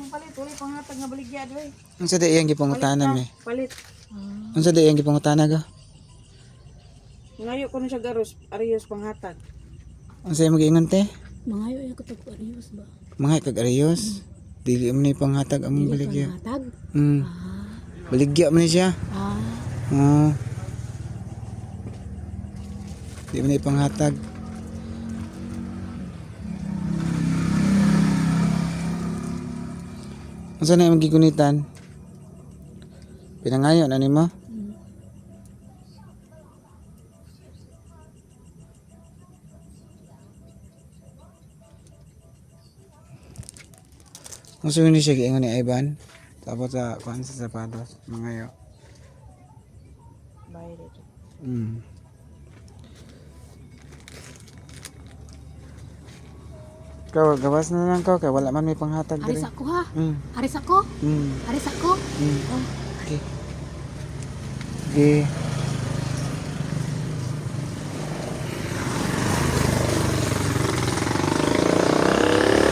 ang palit, wala panghatag nga baligya doy. Unsa di iyang gipangutana mi? Palit. Unsa di iyang gipangutana ga? Ngayo ko na siya garos, ariyos panghatag. Unsa imong giingon te? Mangayo yung katag Arius ba? Mga kag arayos. Dili man ni panghatag among baligya. Panghatag? Hmm. Baligya man ni siya. Oh. Di man ni panghatag. Unsa na imong gigunitan? Pinangayo na nimo? Kung sino siya giingon ni Ivan, tapos sa kuan sa sapatos, mangayo. Bayad ito. Ikaw, gawas na lang kay wala man may panghatag diri. Aris ako ha? Mm. Aris ako? Mm. Aris ako? Mm. Okay. Okay.